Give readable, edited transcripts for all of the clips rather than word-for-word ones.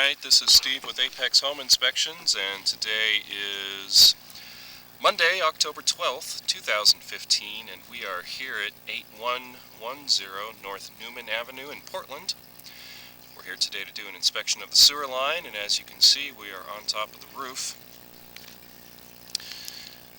Alright, this is Steve with Apex Home Inspections, and today is Monday, October 12th, 2015, and we are here at 8110 North Newman Avenue in Portland. We're here today to do an inspection of the sewer line, and as you can see, we are on top of the roof.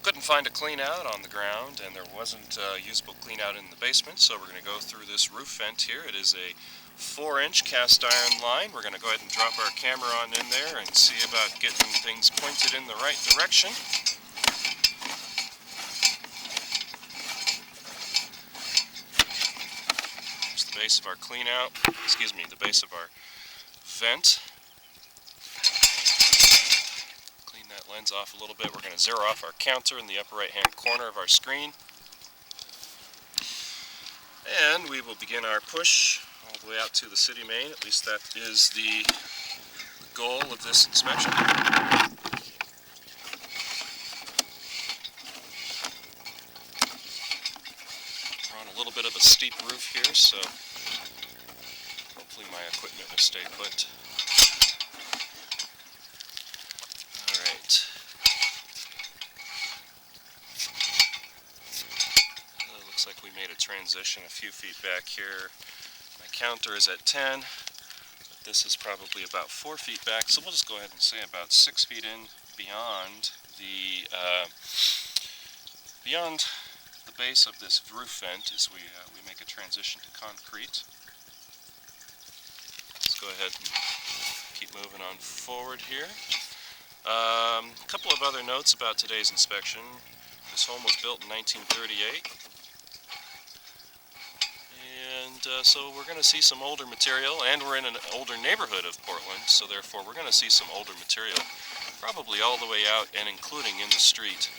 Couldn't find a clean out on the ground, and there wasn't usable clean out in the basement, so we're going to go through this roof vent here. It is a 4-inch cast iron line. We're going to go ahead and drop our camera on in there and see about getting things pointed in the right direction. Here's the base of our clean out, the base of our vent. Lens off a little bit. We're going to zero off our counter in the upper right hand corner of our screen, and we will begin our push all the way out to the city main. At least that is the goal of this inspection. We're on a little bit of a steep roof here, so hopefully my equipment will stay put. Looks like we made a transition a few feet back here. My counter is at 10, but this is probably about 4 feet back, so we'll just go ahead and say about 6 feet in beyond the base of this roof vent as we make a transition to concrete. Let's go ahead and keep moving on forward here. A couple of other notes about today's inspection. This home was built in 1938. So we're going to see some older material, and we're in an older neighborhood of Portland, so therefore we're going to see some older material, probably all the way out and including in the street.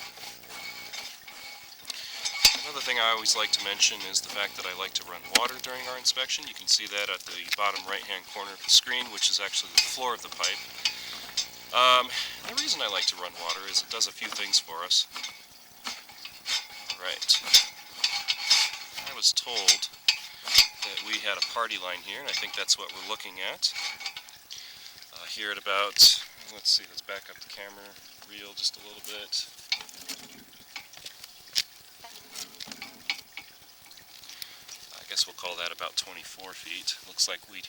Another thing I always like to mention is the fact that I like to run water during our inspection. You can see that at the bottom right-hand corner of the screen, which is actually the floor of the pipe. The reason I like to run water is it does a few things for us. Alright. I was told that we had a party line here, and I think that's what we're looking at. Here at about, let's see, let's back up the camera reel just a little bit. I guess we'll call that about 24 feet. Looks like we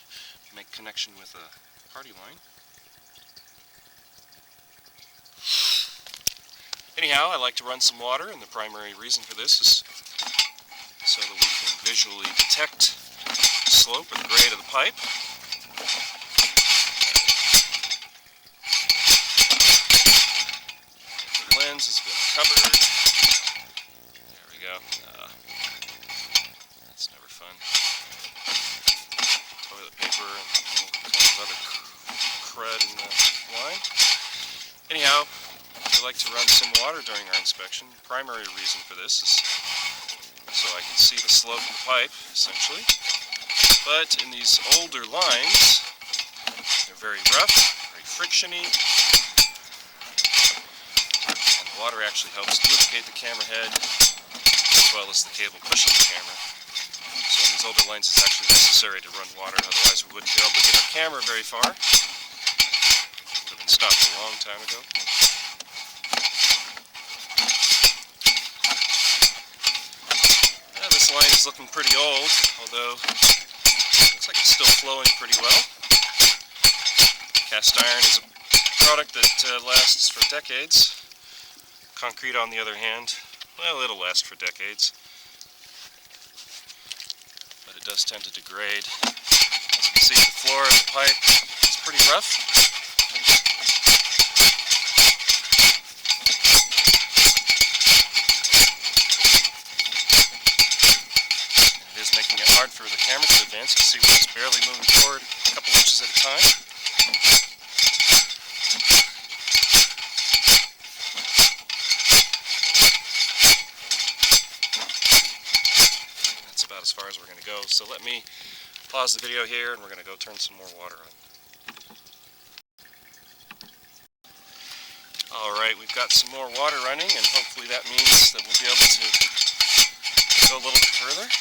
make connection with a party line. Anyhow, I like to run some water, and the primary reason for this is so that we can visually detect the slope or the grade of the pipe. The lens has been covered. There we go. That's never fun. Toilet paper and all kinds of other crud in the line. Anyhow, we like to run some water during our inspection. The primary reason for this is so I can see the slope of the pipe, essentially. But in these older lines, they're very rough, very frictiony, and the water actually helps lubricate the camera head as well as the cable pushing the camera. So in these older lines it's actually necessary to run water, otherwise we wouldn't be able to get our camera very far. It would have been stopped a long time ago. This line is looking pretty old, although it looks like it's still flowing pretty well. Cast iron is a product that lasts for decades. Concrete, on the other hand, well, it'll last for decades, but it does tend to degrade. As you can see, the floor of the pipe is pretty rough. Making it hard for the camera to advance. You see we're just barely moving forward a couple inches at a time. That's about as far as we're going to go. So let me pause the video here and we're going to go turn some more water on. Alright, we've got some more water running, and hopefully that means that we'll be able to go a little bit further.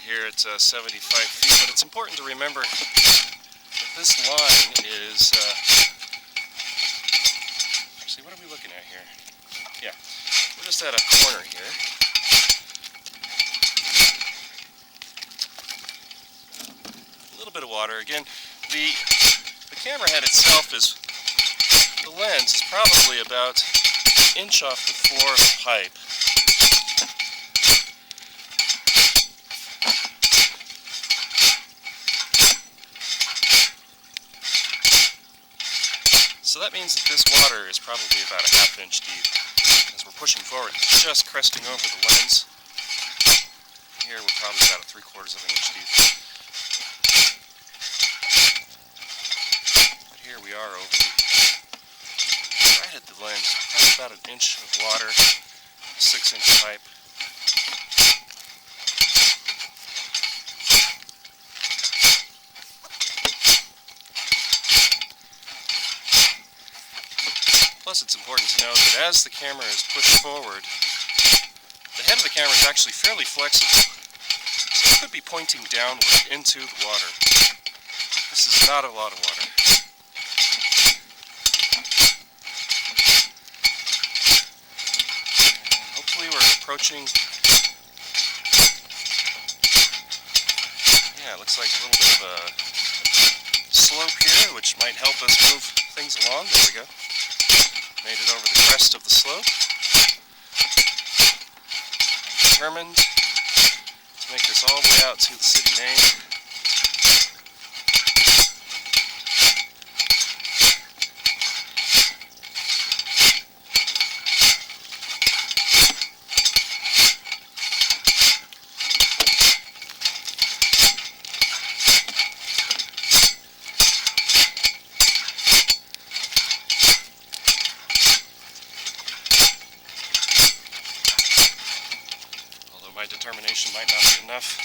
here at 75 feet, but it's important to remember that this line is, actually, what are we looking at here? Yeah, we're just at a corner here. A little bit of water. Again, the camera head itself is, the lens is probably about an inch off the floor of the pipe. So that means that this water is probably about a ½ inch deep. As we're pushing forward, it's just cresting over the lens. Here we're probably about a 3/4 of an inch deep. But here we are over right at the lens, probably about an inch of water, 6-inch pipe. Plus, it's important to note that as the camera is pushed forward, the head of the camera is actually fairly flexible, so it could be pointing downward into the water. This is not a lot of water. And hopefully we're approaching, yeah, it looks like a little bit of a slope here, which might help us move things along. There we go. Made it over the crest of the slope. I'm determined to make this all the way out to the city main. My determination might not be enough.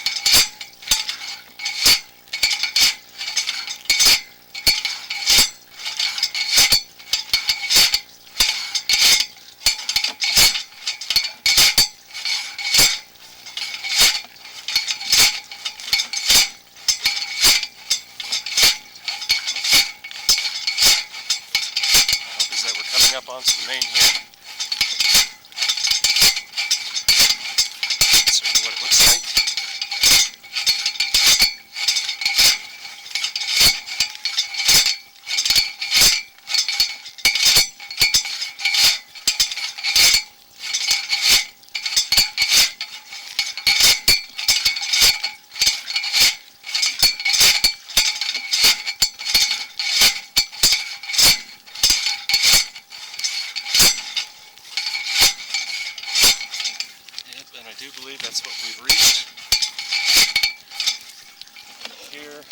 My hope is that we're coming up onto the main here. And I do believe that's what we've reached here.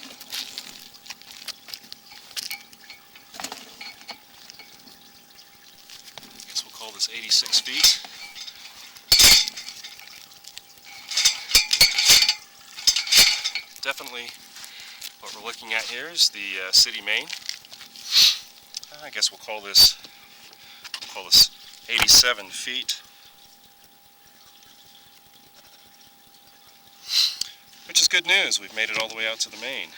I guess we'll call this 86 feet. Definitely what we're looking at here is the city main. I guess we'll call this 87 feet. Which is good news. We've made it all the way out to the main.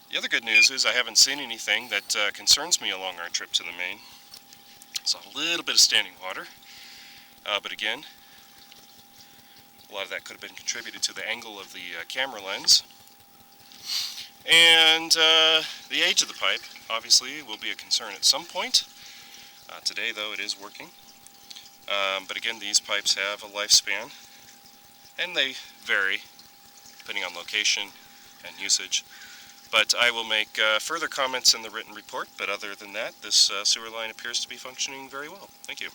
The other good news is I haven't seen anything that concerns me along our trip to the main. Saw a little bit of standing water, but again, a lot of that could have been contributed to the angle of the camera lens. And the age of the pipe, obviously, will be a concern at some point. Today, though, it is working. But again, these pipes have a lifespan, and they vary depending on location and usage. But I will make further comments in the written report, but other than that, this sewer line appears to be functioning very well. Thank you.